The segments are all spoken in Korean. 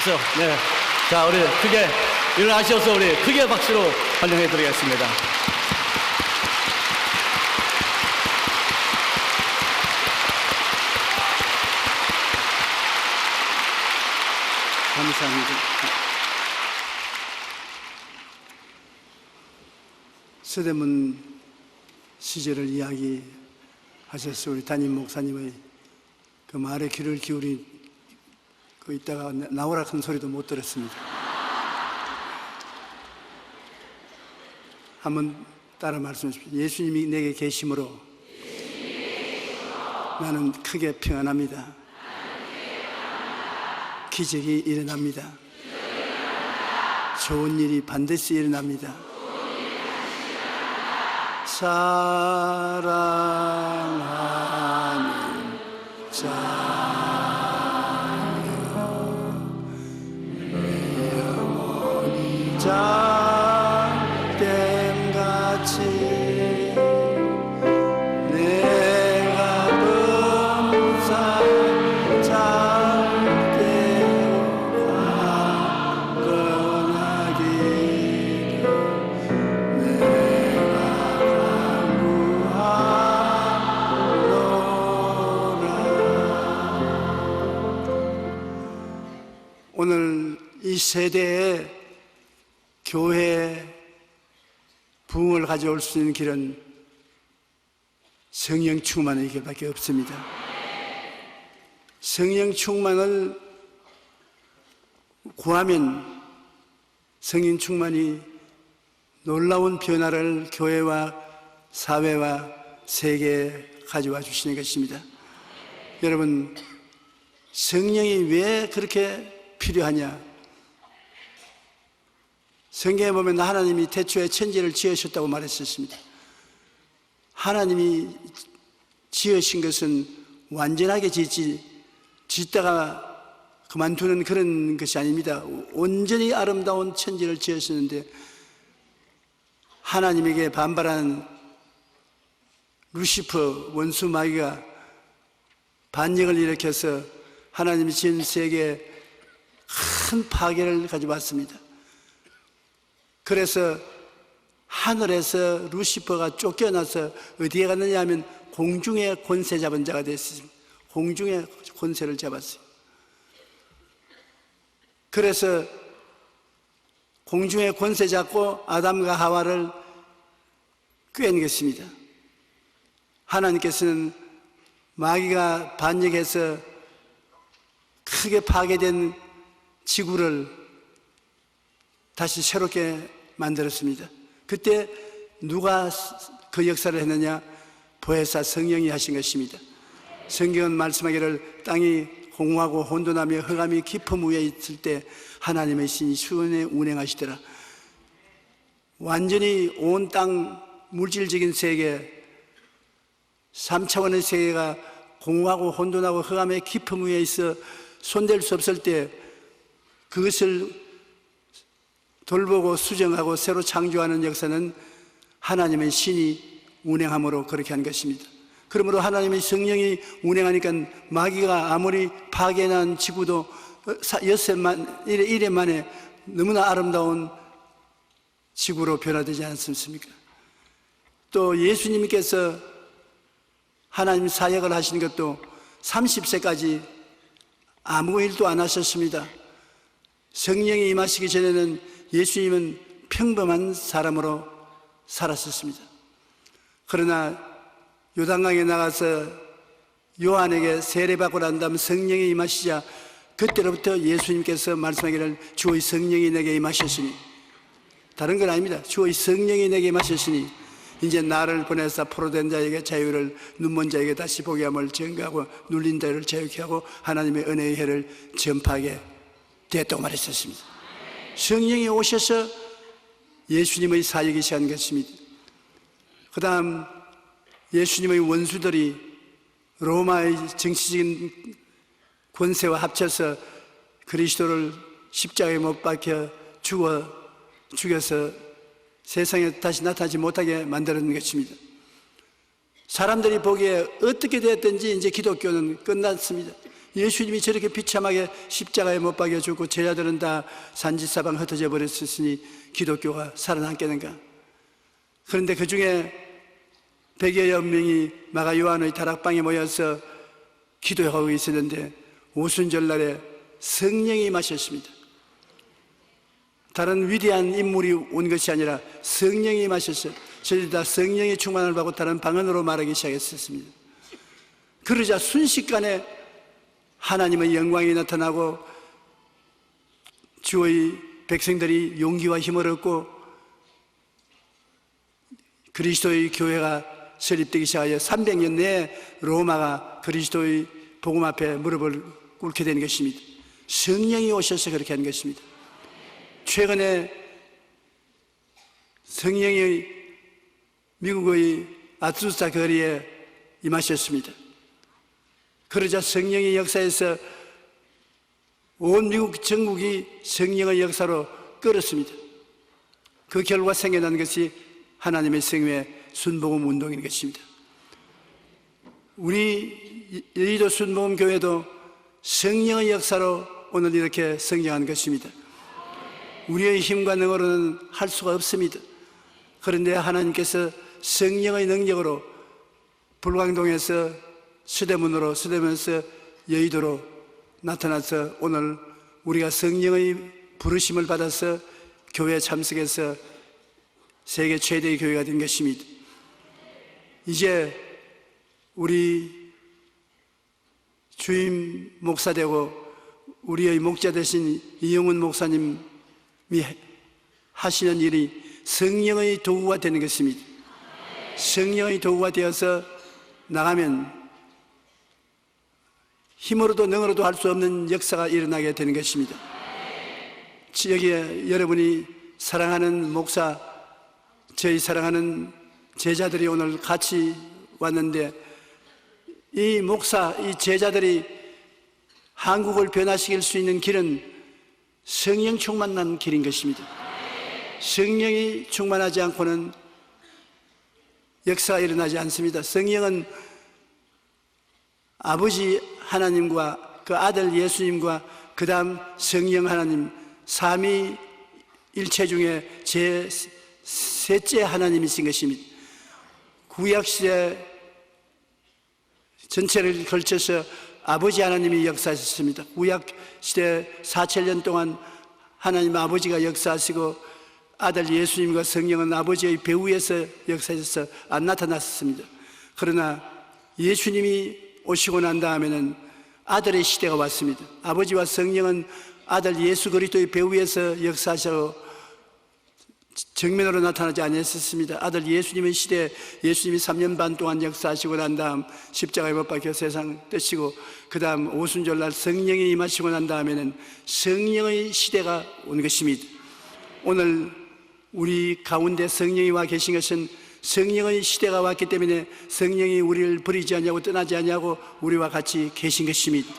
그래서 네, 자 우리 크게 일어나셔서 우리 크게 박수로 환영해 드리겠습니다. 감사합니다. 서대문 시절을 이야기하셔서 우리 담임 목사님의 그 말에 귀를 기울이 그 있다가 나오라 큰 소리도 못 들었습니다. 한번 따라 말씀해 주십시오. 예수님이 내게 계심으로 나는 크게 평안합니다. 기적이 일어납니다. 좋은 일이 반드시 일어납니다. 사랑하는 자여 내 영혼이 잠됨같이 내가 범사에 잠되어 강건하기를 내가 오늘 이 세대에 교회 부흥을 가져올 수 있는 길은 성령 충만의 길밖에 없습니다. 성령 충만을 구하면 성령 충만이 놀라운 변화를 교회와 사회와 세계에 가져와 주시는 것입니다. 여러분, 성령이 왜 그렇게 필요하냐? 성경에 보면 하나님이 태초에 천지를 지으셨다고 말했었습니다. 하나님이 지으신 것은 완전하게 짓다가 그만두는 그런 것이 아닙니다. 온전히 아름다운 천지를 지으셨는데 하나님에게 반발하는 루시퍼 원수 마귀가 반역을 일으켜서 하나님이 지은 세계에 큰 파괴를 가져왔습니다. 그래서 하늘에서 루시퍼가 쫓겨나서 어디에 갔느냐 하면 공중의 권세 잡은 자가 됐습니다. 공중의 권세를 잡았어요. 그래서 공중의 권세 잡고 아담과 하와를 꿰는 것입니다. 하나님께서는 마귀가 반역해서 크게 파괴된 지구를 다시 새롭게 만들었습니다. 그때 누가 그 역사를 했느냐? 보혜사 성령이 하신 것입니다. 성경은 말씀하기를 땅이 공허하고 혼돈하며 흑암이 깊음 위에 있을 때 하나님의 신이 수원에 운행하시더라. 완전히 온 땅 물질적인 세계, 3차원의 세계가 공허하고 혼돈하고 흑암의 깊음 위에 있어 손댈 수 없을 때 그것을 돌보고 수정하고 새로 창조하는 역사는 하나님의 신이 운행함으로 그렇게 한 것입니다. 그러므로 하나님의 성령이 운행하니까 마귀가 아무리 파괴난 지구도 이래 만에 너무나 아름다운 지구로 변화되지 않습니까? 또 예수님께서 하나님 사역을 하신 것도 30세까지 아무 일도 안 하셨습니다. 성령이 임하시기 전에는 예수님은 평범한 사람으로 살았었습니다. 그러나 요단강에 나가서 요한에게 세례받고 난 다음 성령이 임하시자 그때로부터 예수님께서 말씀하기를 주의 성령이 내게 임하셨으니, 다른 건 아닙니다. 주의 성령이 내게 임하셨으니 이제 나를 보내사 포로된 자에게 자유를, 눈먼 자에게 다시 보게 함을 증거하고 눌린 자를 자유케 하고 하나님의 은혜의 해를 전파하게 되었다고 말했었습니다. 성령이 오셔서 예수님의 사역이 시작한 것입니다. 그 다음 예수님의 원수들이 로마의 정치적인 권세와 합쳐서 그리스도를 십자가에 못 박혀 죽여서 세상에 다시 나타나지 못하게 만드는 것입니다. 사람들이 보기에 어떻게 되었든지 이제 기독교는 끝났습니다. 예수님이 저렇게 비참하게 십자가에 못 박여 죽고 제자들은 다 산지사방 흩어져 버렸으니 기독교가 살아남겠는가? 그런데 그 중에 100여 명이 마가 요한의 다락방에 모여서 기도하고 있었는데 오순절날에 성령이 임하셨습니다. 다른 위대한 인물이 온 것이 아니라 성령이 임하셨어요. 저희들 다 성령의 충만을 받고 다른 방언으로 말하기 시작했습니다. 그러자 순식간에 하나님의 영광이 나타나고 주의 백성들이 용기와 힘을 얻고 그리스도의 교회가 설립되기 시작하여 300년 내에 로마가 그리스도의 복음 앞에 무릎을 꿇게 된 것입니다. 성령이 오셔서 그렇게 한 것입니다. 최근에 성령이 미국의 아투사 거리에 임하셨습니다. 그러자 성령의 역사에서 온 미국 전국이 성령의 역사로 끓었습니다. 그 결과 생겨난 것이 하나님의 성회 순복음 운동인 것입니다. 우리 여의도 순복음 교회도 성령의 역사로 오늘 이렇게 성장한 것입니다. 우리의 힘과 능으로는 할 수가 없습니다. 그런데 하나님께서 성령의 능력으로 불광동에서 서대문으로, 서대문에서 여의도로 나타나서 오늘 우리가 성령의 부르심을 받아서 교회에 참석해서 세계 최대의 교회가 된 것입니다. 이제 우리 주임 목사 되고 우리의 목자 되신 이영훈 목사님이 하시는 일이 성령의 도구가 되는 것입니다. 성령의 도구가 되어서 나가면 힘으로도 능으로도 할 수 없는 역사가 일어나게 되는 것입니다. 여기에 여러분이 사랑하는 목사, 저희 사랑하는 제자들이 오늘 같이 왔는데 이 목사, 이 제자들이 한국을 변화시킬 수 있는 길은 성령 충만한 길인 것입니다. 성령이 충만하지 않고는 역사가 일어나지 않습니다. 성령은 아버지 하나님과 그 아들 예수님과 그 다음 성령 하나님 삼위일체 중에 제 셋째 하나님이신 것입니다. 구약시대 전체를 걸쳐서 아버지 하나님이 역사하셨습니다. 구약시대 4,000년 동안 하나님 아버지가 역사하시고 아들 예수님과 성령은 아버지의 배후에서 역사하셔서 안 나타났습니다. 그러나 예수님이 오시고 난 다음에는 아들의 시대가 왔습니다. 아버지와 성령은 아들 예수 그리스도의 배후에서 역사하셔서 정면으로 나타나지 않았습니다. 아들 예수님의 시대에 예수님이 3년 반 동안 역사하시고 난 다음 십자가에 못 박혀 세상 뜨시고 그 다음 오순절날 성령이 임하시고 난 다음에는 성령의 시대가 온 것입니다. 오늘 우리 가운데 성령이 와 계신 것은 성령의 시대가 왔기 때문에 성령이 우리를 버리지 않냐고 떠나지 않냐고 우리와 같이 계신 것입니다.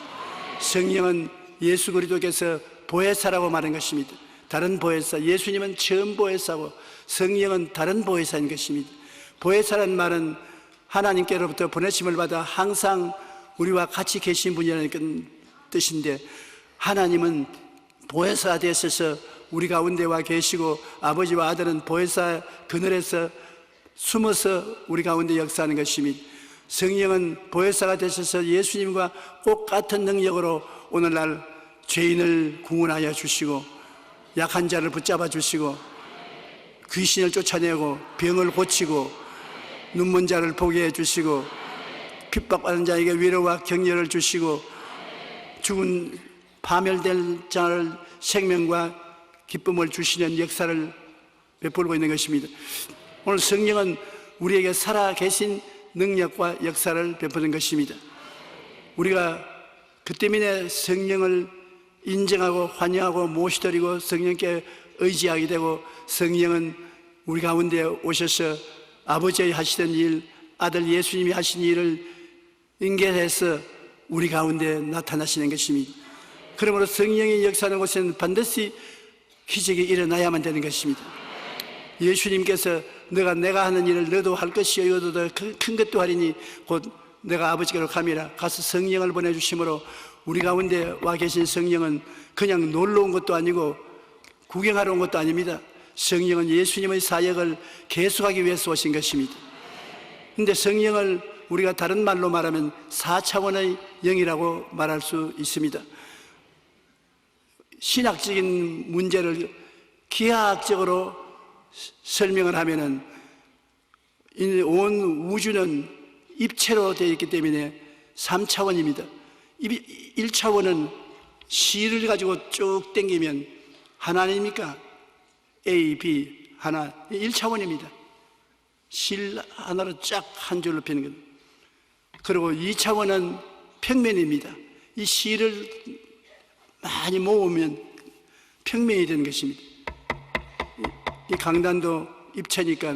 성령은 예수 그리스도께서 보혜사라고 말한 것입니다. 다른 보혜사, 예수님은 처음 보혜사고 성령은 다른 보혜사인 것입니다. 보혜사라는 말은 하나님께로부터 보내심을 받아 항상 우리와 같이 계신 분이라는 뜻인데 하나님은 보혜사가 되셔서 우리 가운데 와 계시고 아버지와 아들은 보혜사 그늘에서 숨어서 우리 가운데 역사하는 것입니다. 성령은 보혜사가 되셔서 예수님과 똑같은 능력으로 오늘날 죄인을 구원하여 주시고 약한 자를 붙잡아 주시고 귀신을 쫓아내고 병을 고치고 눈먼 자를 보게 해 주시고 핍박받는 자에게 위로와 격려를 주시고 죽은 파멸될 자를 생명과 기쁨을 주시는 역사를 베풀고 있는 것입니다. 오늘 성령은 우리에게 살아계신 능력과 역사를 베푸는 것입니다. 우리가 그 때문에 성령을 인정하고 환영하고 모시드리고 성령께 의지하게 되고 성령은 우리 가운데 오셔서 아버지의 하시던 일, 아들 예수님이 하신 일을 인계해서 우리 가운데 나타나시는 것입니다. 그러므로 성령이 역사하는 곳에는 반드시 기적이 일어나야만 되는 것입니다. 예수님께서 내가 하는 일을 너도 할 것이요 이보다 더 큰 것도 하리니 곧 내가 아버지께로 감이라 가서 성령을 보내주심으로 우리 가운데 와 계신 성령은 그냥 놀러 온 것도 아니고 구경하러 온 것도 아닙니다. 성령은 예수님의 사역을 계속하기 위해서 오신 것입니다. 그런데 성령을 우리가 다른 말로 말하면 4차원의 영이라고 말할 수 있습니다. 신학적인 문제를 기하학적으로 설명을 하면은 온 우주는 입체로 되어 있기 때문에 3차원입니다. 1차원은 실을 가지고 쭉 당기면 하나입니까? A, B, 하나, 1차원입니다. 실 하나로 쫙 한 줄로 펴는 것. 그리고 2차원은 평면입니다. 이 실을 많이 모으면 평면이 되는 것입니다. 이 강단도 입체니까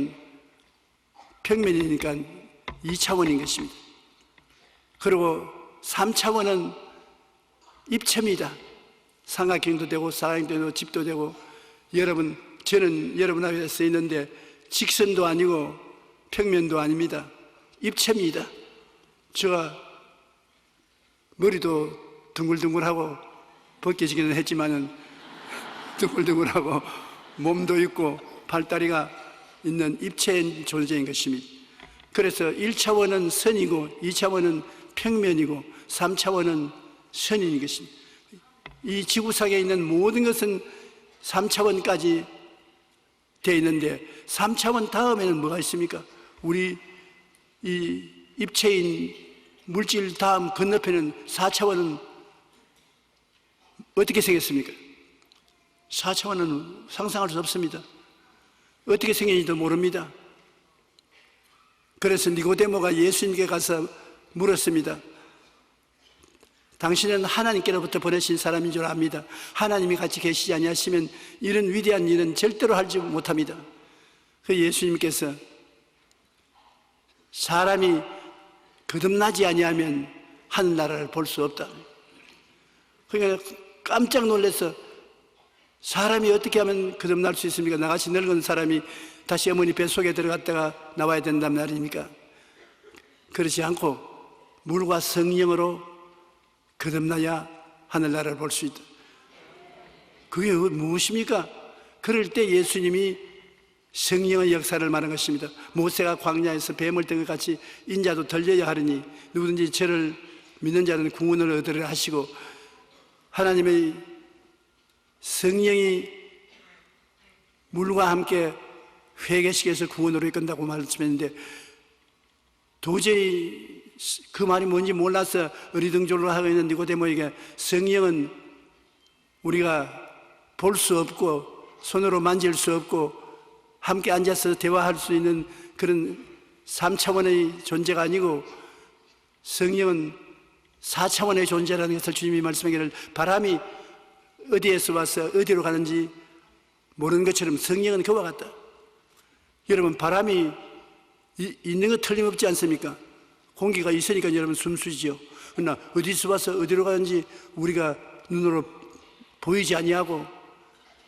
평면이니까 2차원인 것입니다. 그리고 3차원은 입체입니다. 삼각형도 되고 사각형도 되고 집도 되고 저는 여러분 앞에 서 있는데 직선도 아니고 평면도 아닙니다. 입체입니다. 제가 머리도 둥글둥글하고 벗겨지기는 했지만은 둥글둥글하고 몸도 있고 팔다리가 있는 입체인 존재인 것입니다. 그래서 1차원은 선이고 2차원은 평면이고 3차원은 선인 것입니다. 이 지구상에 있는 모든 것은 3차원까지 되어 있는데 3차원 다음에는 뭐가 있습니까? 우리 이 입체인 물질 다음 건너편은 4차원은 어떻게 생겼습니까? 4차원은 상상할 수 없습니다. 어떻게 생겼는지도 모릅니다. 그래서 니고데모가 예수님께 가서 물었습니다. 당신은 하나님께로부터 보내신 사람인 줄 압니다. 하나님이 같이 계시지 아니하시면 이런 위대한 일은 절대로 하지 못합니다. 그 예수님께서 사람이 거듭나지 아니하면 하늘나라를 볼 수 없다. 그러니까 깜짝 놀라서 사람이 어떻게 하면 거듭날 수 있습니까? 나같이 늙은 사람이 다시 어머니 뱃속에 들어갔다가 나와야 된단 말입니까? 그렇지 않고 물과 성령으로 거듭나야 하늘나라를 볼 수 있다. 그게 무엇입니까? 그럴 때 예수님이 성령의 역사를 말한 것입니다. 모세가 광야에서 뱀을 뜬 것 같이 인자도 들려야 하리니 누구든지 저를 믿는 자는 구원을 얻으리라 하시고, 하나님의 성령이 물과 함께 회개시켜서 구원으로 이끈다고 말씀했는데, 도저히 그 말이 뭔지 몰라서 어리둥절로 하고 있는 니고데모에게 성령은 우리가 볼 수 없고 손으로 만질 수 없고 함께 앉아서 대화할 수 있는 그런 3차원의 존재가 아니고 성령은 4차원의 존재라는 것을 주님이 말씀하기를, 바람이 어디에서 와서 어디로 가는지 모르는 것처럼 성령은 그와 같다. 여러분, 바람이 있는 것 틀림없지 않습니까? 공기가 있으니까 여러분 숨쉬지요. 그러나 어디서 와서 어디로 가는지 우리가 눈으로 보이지 아니하고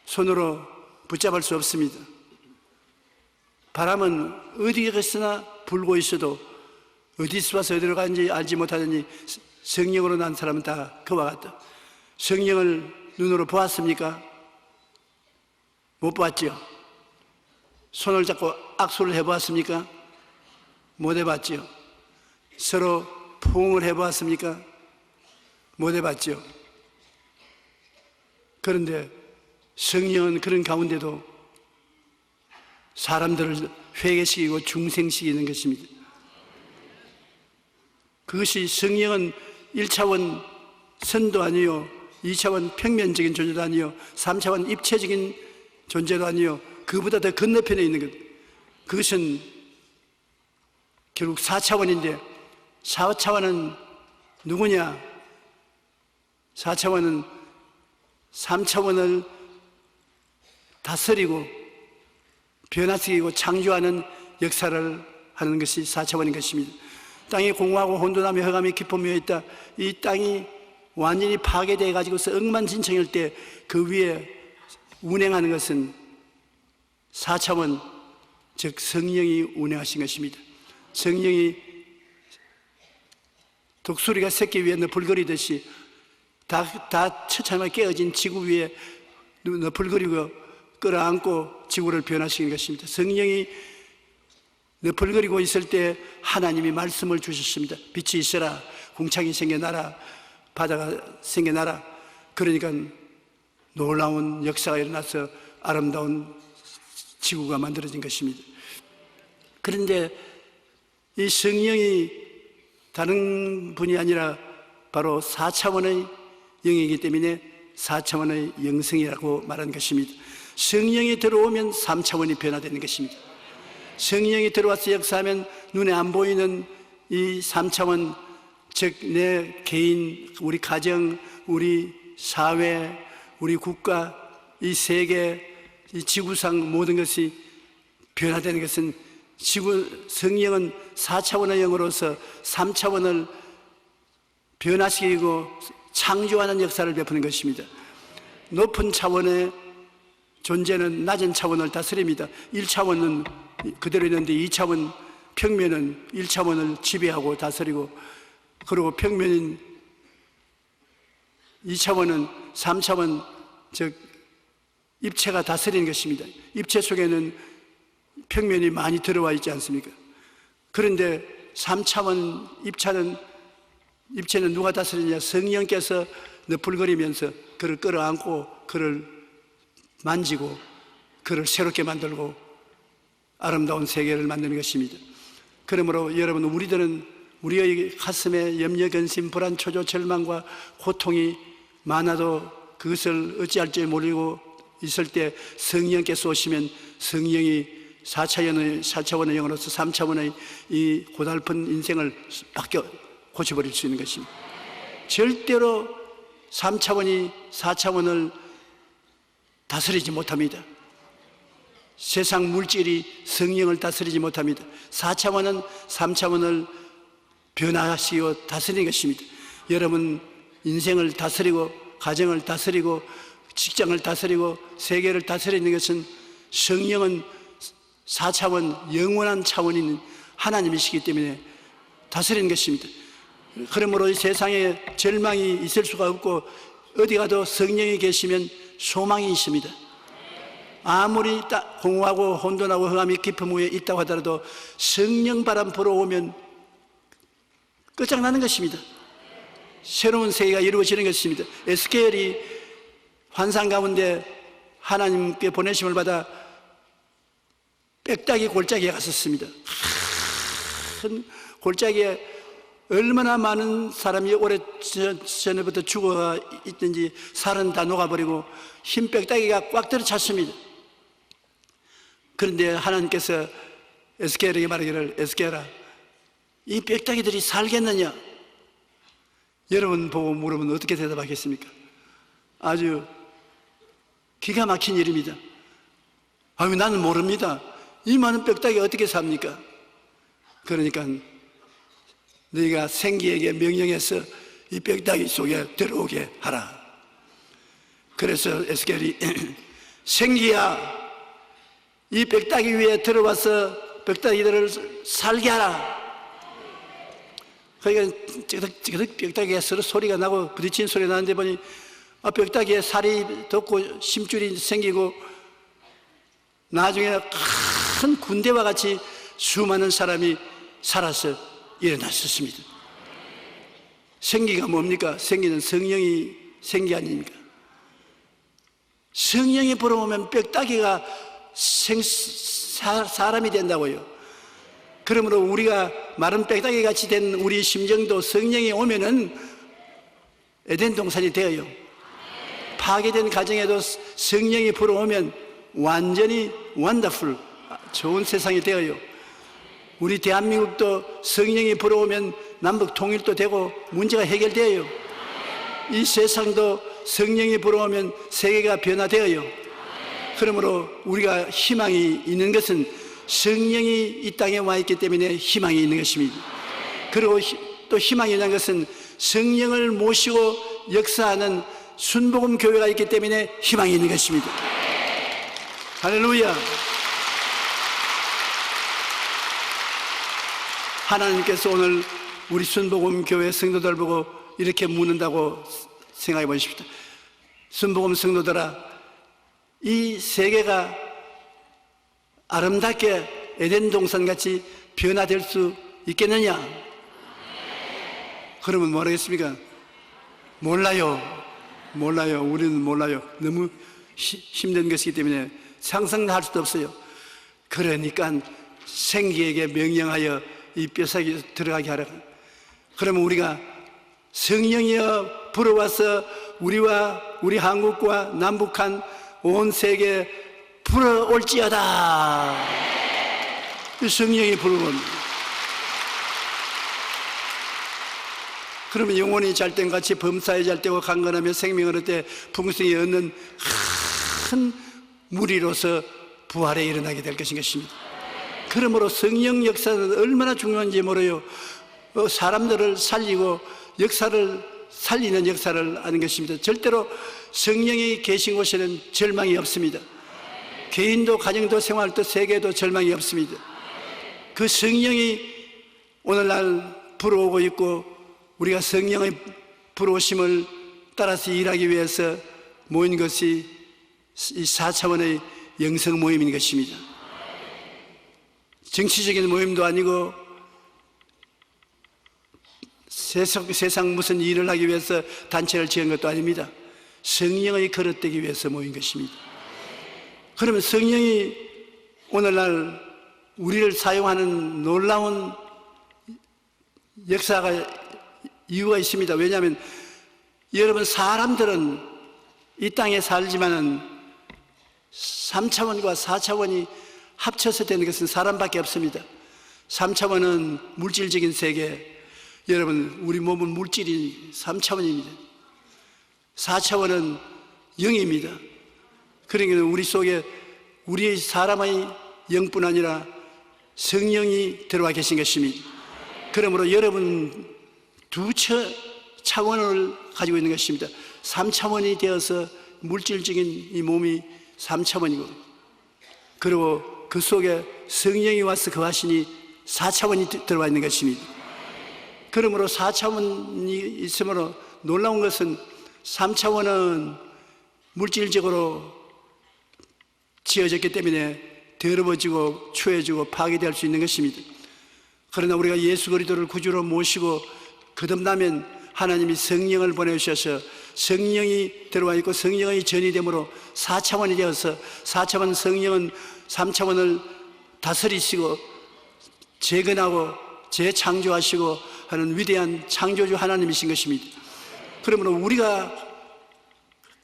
손으로 붙잡을 수 없습니다. 바람은 어디에 갔으나 불고 있어도 어디서 와서 어디로 가는지 알지 못하더니 성령으로 난 사람은 다 그와 같다. 성령을 눈으로 보았습니까? 못 봤죠. 손을 잡고 악수를 해보았습니까? 못 해봤죠. 서로 포옹을 해보았습니까? 못 해봤죠. 그런데 성령은 그런 가운데도 사람들을 회개시키고 중생시키는 것입니다. 그것이 성령은 1차원 선도 아니요, 2차원 평면적인 존재도 아니요, 3차원 입체적인 존재도 아니요, 그보다 더 건너편에 있는 것. 그것은 결국 4차원인데 4차원은 누구냐? 4차원은 3차원을 다스리고 변화시키고 창조하는 역사를 하는 것이 4차원인 것입니다. 땅이 공허하고 혼돈하며 흑암이 깊으며 있다. 이 땅이 완전히 파괴되어 가지고서 엉망진창일 때 그 위에 운행하는 것은 4차원, 즉 성령이 운행하신 것입니다. 성령이 독수리가 새끼 위에 불거리듯이 다 처참하게 깨어진 지구 위에 너풀거리고 끌어안고 지구를 변화시킨 것입니다. 성령이 너풀거리고 있을 때 하나님이 말씀을 주셨습니다. 빛이 있어라, 궁창이 생겨나라, 바다가 생겨나라. 그러니까 놀라운 역사가 일어나서 아름다운 지구가 만들어진 것입니다. 그런데 이 성령이 다른 분이 아니라 바로 4차원의 영이기 때문에 4차원의 영성이라고 말하는 것입니다. 성령이 들어오면 3차원이 변화되는 것입니다. 성령이 들어와서 역사하면 눈에 안 보이는 이 3차원, 즉 내 개인, 우리 가정, 우리 사회, 우리 국가, 이 세계, 이 지구상 모든 것이 변화되는 것은 성령은 4차원의 영으로서 3차원을 변화시키고 창조하는 역사를 베푸는 것입니다. 높은 차원의 존재는 낮은 차원을 다스립니다. 1차원은 그대로 있는데 2차원 평면은 1차원을 지배하고 다스리고, 그리고 평면인 2차원은 3차원, 즉 입체가 다스리는 것입니다. 입체 속에는 평면이 많이 들어와 있지 않습니까? 그런데 3차원 입체는 누가 다스리냐? 성령께서 너풀거리면서 그를 끌어안고 그를 만지고 그를 새롭게 만들고 아름다운 세계를 만드는 것입니다. 그러므로 여러분, 우리의 가슴에 염려, 근심, 불안, 초조, 절망과 고통이 많아도 그것을 어찌할지 모르고 있을 때 성령께서 오시면 성령이 4차원의 영으로서 3차원의 이 고달픈 인생을 고쳐버릴 수 있는 것입니다. 절대로 3차원이 4차원을 다스리지 못합니다. 세상 물질이 성령을 다스리지 못합니다. 4차원은 3차원을 변화시키고 다스리는 것입니다. 여러분, 인생을 다스리고 가정을 다스리고 직장을 다스리고 세계를 다스리는 것은 성령은 4차원 영원한 차원인 하나님이시기 때문에 다스리는 것입니다. 그러므로 이 세상에 절망이 있을 수가 없고 어디 가도 성령이 계시면 소망이 있습니다. 아무리 공허하고 혼돈하고 흑암이 깊은 후에 있다고 하더라도 성령 바람 불어오면 끝장나는 것입니다. 새로운 세계가 이루어지는 것입니다. 에스겔이 환상 가운데 하나님께 보내심을 받아 빽딱이 골짜기에 갔었습니다. 큰 골짜기에 얼마나 많은 사람이 오래전부터 죽어 있든지 살은 다 녹아버리고 흰 빽딱이가 꽉 들어찼습니다. 그런데 하나님께서 에스겔에게 말하기를, 에스겔아, 이 빽딱이들이 살겠느냐? 여러분 보고 물으면 어떻게 대답하겠습니까? 아주 기가 막힌 일입니다. 아유, 나는 모릅니다. 이 많은 빽딱이 어떻게 삽니까? 그러니까 너희가 생기에게 명령해서 이 빽딱이 속에 들어오게 하라. 그래서 에스겔이 생기야, 이 빽딱이 위에 들어와서 빽딱이들을 살게 하라. 그러니까 찌그덕 빽딱이가 서로 소리가 나고 부딪히는 소리가 나는데 보니 빽딱이에 살이 돋고 심줄이 생기고 나중에 큰 군대와 같이 수많은 사람이 살아서 일어났었습니다. 생기가 뭡니까? 생기는 성령이 생기 아닙니까? 성령이 불어오면 빽딱이가 사람이 된다고요. 그러므로 우리가 마른 빽딱이 같이 된 우리 심정도 성령이 오면은 에덴 동산이 되어요. 파괴된 가정에도 성령이 불어오면 완전히 원더풀, 좋은 세상이 되어요. 우리 대한민국도 성령이 불어오면 남북 통일도 되고 문제가 해결되어요. 이 세상도 성령이 불어오면 세계가 변화되어요. 그러므로 우리가 희망이 있는 것은 성령이 이 땅에 와 있기 때문에 희망이 있는 것입니다. 그리고 또 희망이 있는 것은 성령을 모시고 역사하는 순복음 교회가 있기 때문에 희망이 있는 것입니다. 할렐루야. 하나님께서 오늘 우리 순복음 교회 성도들 보고 이렇게 묻는다고 생각해 보십시오. 순복음 성도들아, 이 세계가 아름답게 에덴 동산같이 변화될 수 있겠느냐? 그러면 모르겠습니까? 몰라요. 우리는 몰라요. 너무 힘든 것이기 때문에 상상할 수도 없어요. 그러니까 생기에게 명령하여 이 뼈사귀에 들어가게 하라. 그러면 우리가 성령이여 불어와서 우리와 우리 한국과 남북한 온 세계에 불어올지어다. 성령이 불어온. 그러면 영혼이 잘된 같이 범사에 잘되고 강건하며 생명을 얻되 풍성히 얻는 큰 무리로서 부활에 일어나게 될 것입니다. 그러므로 성령 역사는 얼마나 중요한지 모르요. 사람들을 살리고 역사를 살리는 역사를 하는 것입니다. 절대로 성령이 계신 곳에는 절망이 없습니다. 개인도 가정도 생활도 세계도 절망이 없습니다. 그 성령이 오늘날 불어오고 있고 우리가 성령의 불어오심을 따라서 일하기 위해서 모인 것이 이 4차원의 영성 모임인 것입니다. 정치적인 모임도 아니고 세상 무슨 일을 하기 위해서 단체를 지은 것도 아닙니다. 성령의 거듭되기 위해서 모인 것입니다. 그러면 성령이 오늘날 우리를 사용하는 놀라운 역사가 이유가 있습니다. 왜냐하면 여러분, 사람들은 이 땅에 살지만은 3차원과 4차원이 합쳐서 되는 것은 사람밖에 없습니다. 3차원은 물질적인 세계. 여러분, 우리 몸은 물질이 3차원입니다. 4차원은 영입니다. 그러니까 우리 속에 우리의 사람의 영뿐 아니라 성령이 들어와 계신 것입니다. 그러므로 여러분 두 차원을 가지고 있는 것입니다. 3차원이 되어서 물질적인 이 몸이 3차원이고, 그리고 그 속에 성령이 와서 거하시니 4차원이 들어와 있는 것입니다. 그러므로 4차원이 있으므로 놀라운 것은 3차원은 물질적으로 지어졌기 때문에 더러워지고 추해지고 파괴될 수 있는 것입니다. 그러나 우리가 예수 그리스도를 구주로 모시고 거듭나면 하나님이 성령을 보내주셔서 성령이 들어와 있고 성령의 전이 되므로 4차원이 되어서 4차원 성령은 3차원을 다스리시고 재건하고 재창조하시고 하는 위대한 창조주 하나님이신 것입니다. 그러므로 우리가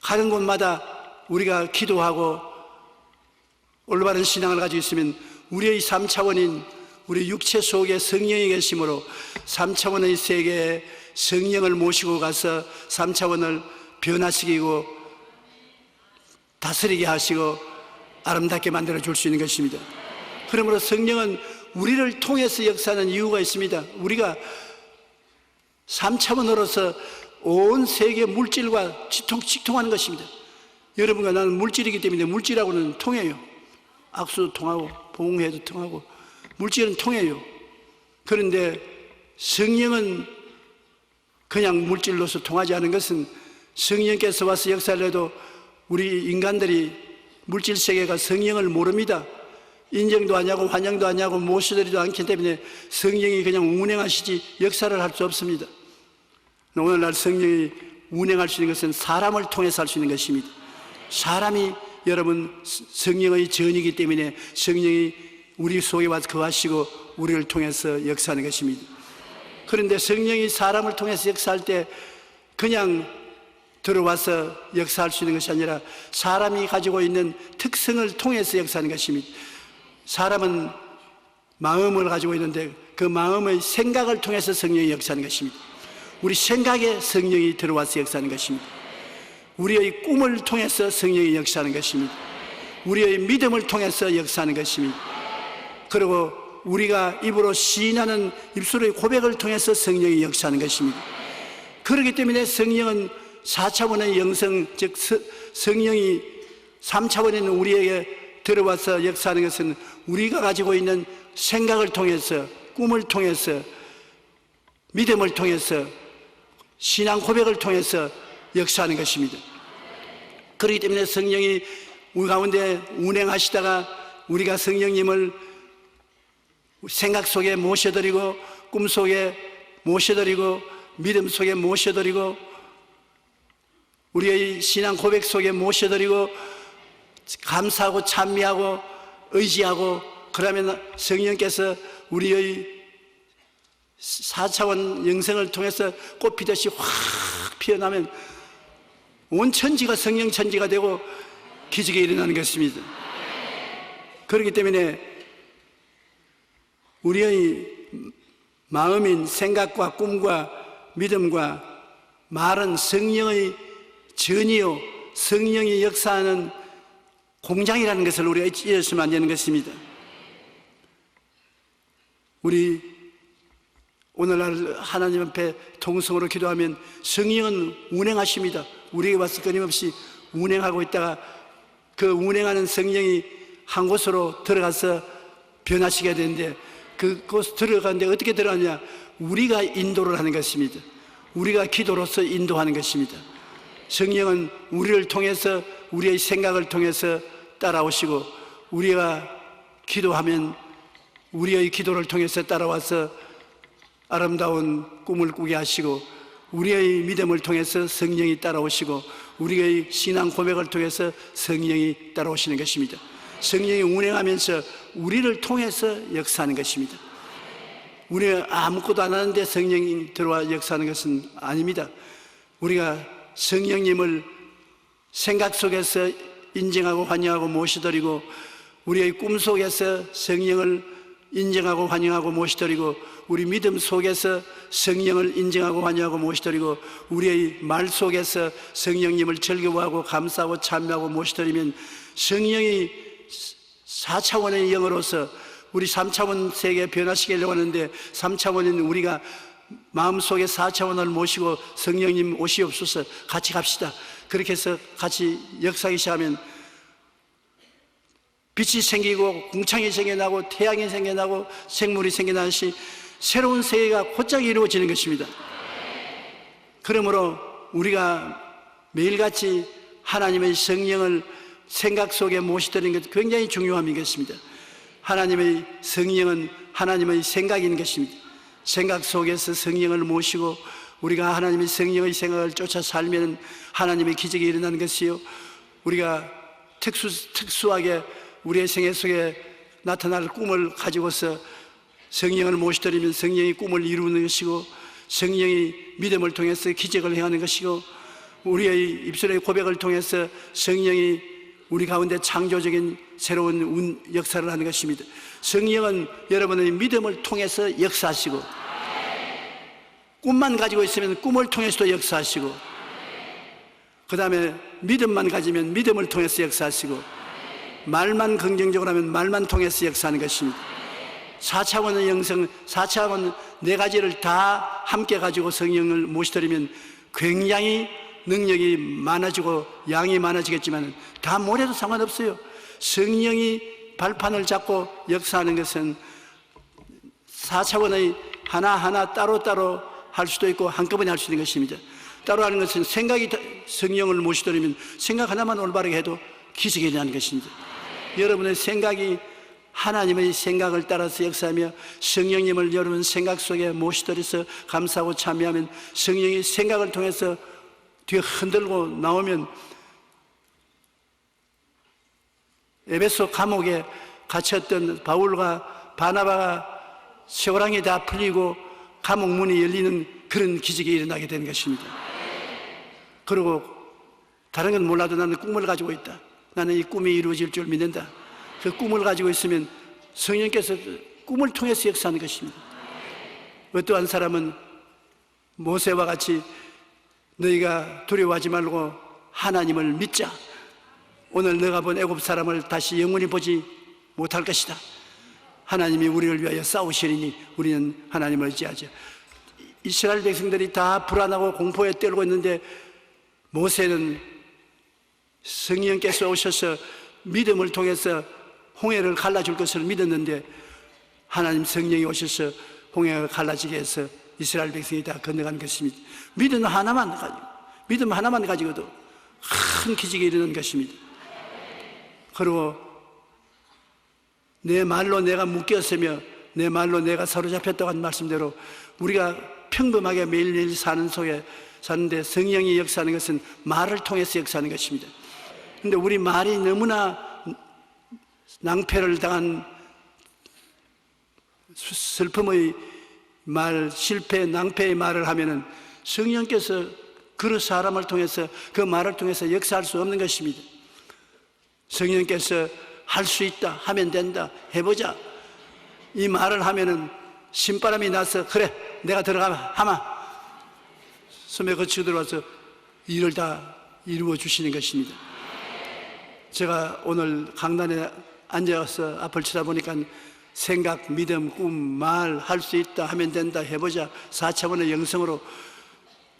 가는 곳마다 우리가 기도하고 올바른 신앙을 가지고 있으면 우리의 3차원인 우리 육체 속에 성령이 계심으로 3차원의 세계에 성령을 모시고 가서 3차원을 변화시키고 다스리게 하시고 아름답게 만들어 줄 수 있는 것입니다. 그러므로 성령은 우리를 통해서 역사하는 이유가 있습니다. 우리가 3차원으로서 온 세계 물질과 직통하는 것입니다. 여러분과 나는 물질이기 때문에 물질하고는 통해요. 악수도 통하고 봉해도 통하고 물질은 통해요. 그런데 성령은 그냥 물질로서 통하지 않은 것은 성령께서 와서 역사를 해도 우리 인간들이 물질 세계가 성령을 모릅니다. 인정도 안 하고 환영도 안 하고 모시더리도 않기 때문에 성령이 그냥 운행하시지 역사를 할 수 없습니다. 오늘날 성령이 운행할 수 있는 것은 사람을 통해서 할 수 있는 것입니다. 사람이 여러분 성령의 전이기 때문에 성령이 우리 속에 와서 거하시고 우리를 통해서 역사하는 것입니다. 그런데 성령이 사람을 통해서 역사할 때 그냥 들어와서 역사할 수 있는 것이 아니라 사람이 가지고 있는 특성을 통해서 역사하는 것입니다. 사람은 마음을 가지고 있는데 그 마음의 생각을 통해서 성령이 역사하는 것입니다. 우리 생각에 성령이 들어와서 역사하는 것입니다. 우리의 꿈을 통해서 성령이 역사하는 것입니다. 우리의 믿음을 통해서 역사하는 것입니다. 그리고 우리가 입으로 시인하는 입술의 고백을 통해서 성령이 역사하는 것입니다. 그렇기 때문에 성령은 4차원의 영성, 즉 성령이 3차원에 있는 우리에게 들어와서 역사하는 것은 우리가 가지고 있는 생각을 통해서, 꿈을 통해서, 믿음을 통해서, 신앙 고백을 통해서 역사하는 것입니다. 그렇기 때문에 성령이 우리 가운데 운행하시다가 우리가 성령님을 생각 속에 모셔드리고 꿈 속에 모셔드리고 믿음 속에 모셔드리고 우리의 신앙 고백 속에 모셔드리고 감사하고 찬미하고 의지하고 그러면 성령께서 우리의 4차원 영생을 통해서 꽃 피듯이 확 피어나면 온 천지가 성령 천지가 되고 기적이 일어나는 것입니다. 그렇기 때문에 우리의 마음인 생각과 꿈과 믿음과 말은 성령의 전이요 성령이 역사하는 공장이라는 것을 우리가 잊어서는 안 되는 것입니다. 우리 오늘날 하나님 앞에 통성으로 기도하면 성령은 운행하십니다. 우리에게 와서 끊임없이 운행하고 있다가 그 운행하는 성령이 한 곳으로 들어가서 변화시켜야 되는데 그곳 들어가는데 어떻게 들어가냐? 우리가 인도를 하는 것입니다. 우리가 기도로서 인도하는 것입니다. 성령은 우리를 통해서 우리의 생각을 통해서 따라오시고 우리가 기도하면 우리의 기도를 통해서 따라와서 아름다운 꿈을 꾸게 하시고 우리의 믿음을 통해서 성령이 따라오시고 우리의 신앙 고백을 통해서 성령이 따라오시는 것입니다. 성령이 운행하면서 우리를 통해서 역사하는 것입니다. 우리가 아무것도 안 하는데 성령이 들어와 역사하는 것은 아닙니다. 우리가 성령님을 생각 속에서 인정하고 환영하고 모시드리고 우리의 꿈 속에서 성령을 인정하고 환영하고 모시드리고 우리 믿음 속에서 성령을 인정하고 환영하고 모시드리고 우리의 말 속에서 성령님을 즐거워하고 감사하고 찬미하고 모시드리면 성령이 4차원의 영으로서 우리 3차원 세계 변화시키려고 하는데 3차원인 우리가 마음속에 4차원을 모시고 성령님 오시옵소서 같이 갑시다. 그렇게 해서 같이 역사하기 시작하면 빛이 생기고 궁창이 생겨나고 태양이 생겨나고 생물이 생겨나듯이 새로운 세계가 곧장 이루어지는 것입니다. 그러므로 우리가 매일같이 하나님의 성령을 생각 속에 모시드리는 것 굉장히 중요한 것입니다. 하나님의 성령은 하나님의 생각인 것입니다. 생각 속에서 성령을 모시고 우리가 하나님의 성령의 생각을 쫓아 살면 하나님의 기적이 일어나는 것이요 우리가 특수하게 우리의 생애 속에 나타날 꿈을 가지고서 성령을 모시드리면 성령이 꿈을 이루는 것이고 성령이 믿음을 통해서 기적을 행하는 것이고 우리의 입술의 고백을 통해서 성령이 우리 가운데 창조적인 새로운 역사를 하는 것입니다. 성령은 여러분의 믿음을 통해서 역사하시고 꿈만 가지고 있으면 꿈을 통해서도 역사하시고 그 다음에 믿음만 가지면 믿음을 통해서 역사하시고 말만 긍정적으로 하면 말만 통해서 역사하는 것입니다. 4차원의 영성, 4차원 네 가지를 다 함께 가지고 성령을 모시드리면 굉장히 능력이 많아지고 양이 많아지겠지만 다 못해도 상관없어요. 성령이 발판을 잡고 역사하는 것은 4차원의 하나하나 따로따로 할 수도 있고 한꺼번에 할 수 있는 것입니다. 따로 하는 것은 생각이 성령을 모시드리면 생각 하나만 올바르게 해도 기적이 일어나는 것입니다. 여러분의 생각이 하나님의 생각을 따라서 역사하며 성령님을 여러분 생각 속에 모시드려서 감사하고 참여하면 성령이 생각을 통해서 뒤에 흔들고 나오면 에베소 감옥에 갇혔던 바울과 바나바가 쇠고랑이 다 풀리고 감옥 문이 열리는 그런 기적이 일어나게 되는 것입니다. 그리고 다른 건 몰라도 나는 꿈을 가지고 있다. 나는 이 꿈이 이루어질 줄 믿는다. 그 꿈을 가지고 있으면 성령께서 꿈을 통해서 역사하는 것입니다. 어떠한 사람은 모세와 같이 너희가 두려워하지 말고 하나님을 믿자. 오늘 너가 본 애굽 사람을 다시 영원히 보지 못할 것이다. 하나님이 우리를 위하여 싸우시리니 우리는 하나님을 의지하자. 이스라엘 백성들이 다 불안하고 공포에 떨고 있는데 모세는 성령께서 오셔서 믿음을 통해서 홍해를 갈라줄 것을 믿었는데 하나님 성령이 오셔서 홍해가 갈라지게 해서 이스라엘 백성이 다 건너간 것입니다. 믿음 하나만 가지고 믿음 하나만 가지고도 큰 기적이 일어나는 것입니다. 그리고 내 말로 내가 묶였으며 내 말로 내가 사로잡혔다고 한 말씀대로 우리가 평범하게 매일매일 사는데 성령이 역사하는 것은 말을 통해서 역사하는 것입니다. 그런데 우리 말이 너무나 낭패를 당한 슬픔의 말, 실패, 낭패의 말을 하면은 성령께서 그 사람을 통해서 그 말을 통해서 역사할 수 없는 것입니다. 성령께서 할 수 있다, 하면 된다, 해보자. 이 말을 하면은 신바람이 나서 그래 내가 들어가면 하마 섬에 거치고 들어와서 일을 다 이루어 주시는 것입니다. 제가 오늘 강단에 앉아서 앞을 쳐다보니까 생각, 믿음, 꿈, 말, 할 수 있다, 하면 된다, 해보자 4차원의 영성으로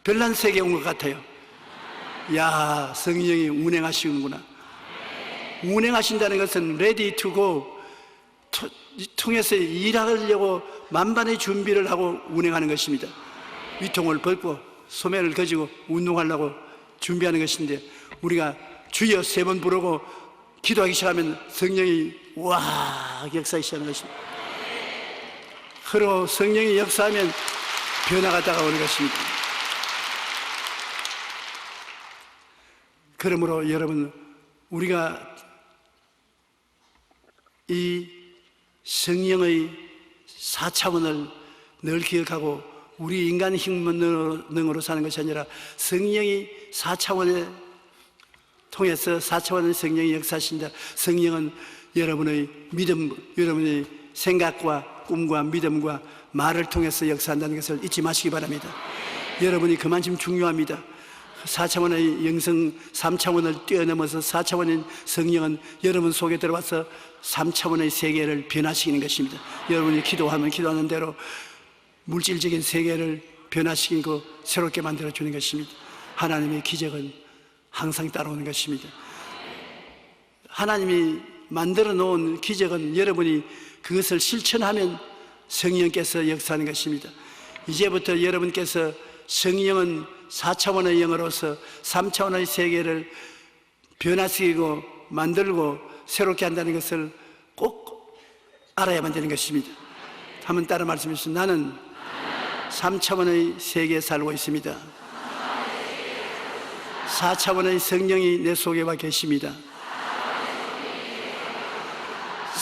별난 세계에 온 것 같아요. 야, 성령이 운행하시는구나. 운행하신다는 것은 ready to go, 통해서 일하려고 만반의 준비를 하고 운행하는 것입니다. 위통을 벗고 소매를 가지고 운동하려고 준비하는 것인데 우리가 주여 3번 부르고 기도하기 시작하면 성령이 와 역사하기 시작하는 것입니다. 그리고 성령이 역사하면 변화가 다가오는 것입니다. 그러므로 여러분 우리가 이 성령의 4차원을 늘 기억하고 우리 인간 힘능으로 사는 것이 아니라 성령이 4차원에 통해서 4차원의 성령이 역사하신다. 성령은 여러분의 믿음, 여러분의 생각과 꿈과 믿음과 말을 통해서 역사한다는 것을 잊지 마시기 바랍니다. 여러분이 그만큼 중요합니다. 4차원의 영성 3차원을 뛰어넘어서 4차원인 성령은 여러분 속에 들어와서 3차원의 세계를 변화시키는 것입니다. 여러분이 기도하면 기도하는 대로 물질적인 세계를 변화시키고 새롭게 만들어주는 것입니다. 하나님의 기적은 항상 따라오는 것입니다. 하나님이 만들어 놓은 기적은 여러분이 그것을 실천하면 성령께서 역사하는 것입니다. 이제부터 여러분께서 성령은 4차원의 영으로서 3차원의 세계를 변화시키고 만들고 새롭게 한다는 것을 꼭 알아야만 되는 것입니다. 한번 따라 말씀해 주세요. 나는 3차원의 세계에 살고 있습니다. 4차원의 성령이 내 속에 와 계십니다.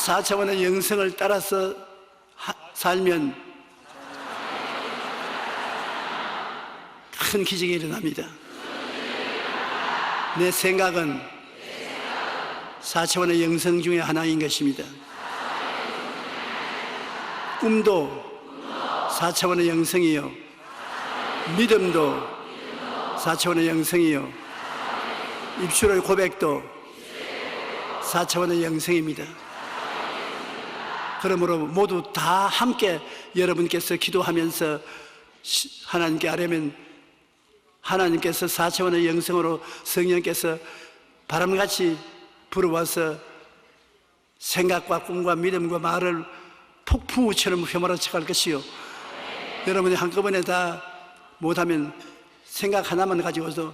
4차원의 영성을 따라서 살면 큰 기적이 일어납니다. 내 생각은 4차원의 영성 중에 하나인 것입니다. 꿈도 4차원의 영성이요, 믿음도 4차원의 영성이요, 입술의 고백도 4차원의 영성입니다. 그러므로 모두 다 함께 여러분께서 기도하면서 하나님께 아뢰면 하나님께서 4차원의 영성으로 성령께서 바람같이 불어와서 생각과 꿈과 믿음과 말을 폭풍우처럼 휘몰아쳐 갈 것이요, 여러분이 한꺼번에 다 못하면 생각 하나만 가지고서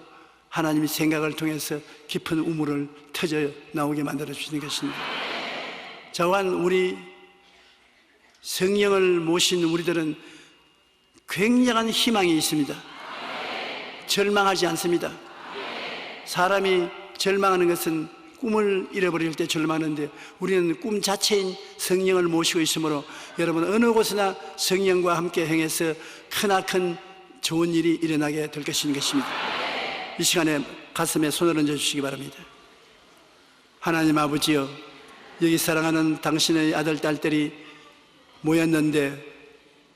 하나님이 생각을 통해서 깊은 우물을 터져 나오게 만들어 주시는 것입니다. 저한 우리 성령을 모신 우리들은 굉장한 희망이 있습니다. 절망하지 않습니다. 사람이 절망하는 것은 꿈을 잃어버릴 때 절망하는데 우리는 꿈 자체인 성령을 모시고 있으므로 여러분 어느 곳이나 성령과 함께 행해서 크나큰 좋은 일이 일어나게 될 것입니다. 이 시간에 가슴에 손을 얹어 주시기 바랍니다. 하나님 아버지여, 여기 사랑하는 당신의 아들 딸들이 모였는데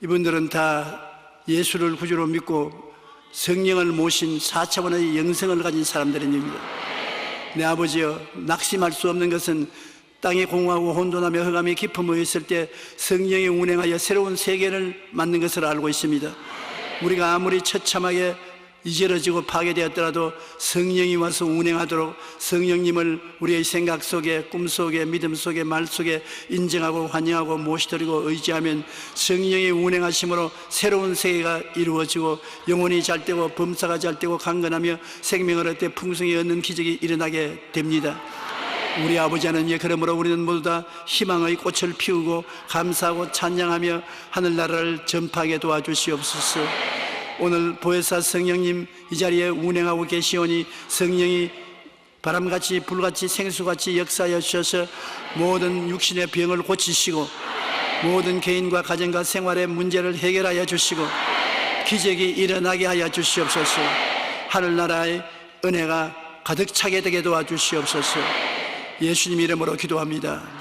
이분들은 다 예수를 구주로 믿고 성령을 모신 4차원의 영성을 가진 사람들입니다. 내 아버지여, 낙심할 수 없는 것은 땅에 공허하고 혼돈하며 흑암이 깊어 모였을 때 성령이 운행하여 새로운 세계를 만든 것을 알고 있습니다. 우리가 아무리 처참하게 이제러지고 파괴되었더라도 성령이 와서 운행하도록 성령님을 우리의 생각 속에, 꿈 속에, 믿음 속에, 말 속에 인정하고 환영하고 모시드리고 의지하면 성령의 운행하심으로 새로운 세계가 이루어지고 영혼이 잘되고 범사가 잘되고 강건하며 생명을 얻되 풍성히 얻는 기적이 일어나게 됩니다. 우리 아버지 하나님, 그러므로 우리는 모두 다 희망의 꽃을 피우고 감사하고 찬양하며 하늘나라를 전파하게 도와주시옵소서. 오늘 보혜사 성령님 이 자리에 운행하고 계시오니 성령이 바람같이 불같이 생수같이 역사하여 주셔서 모든 육신의 병을 고치시고 모든 개인과 가정과 생활의 문제를 해결하여 주시고 기적이 일어나게 하여 주시옵소서. 하늘나라의 은혜가 가득 차게 되게 도와주시옵소서. 예수님 이름으로 기도합니다.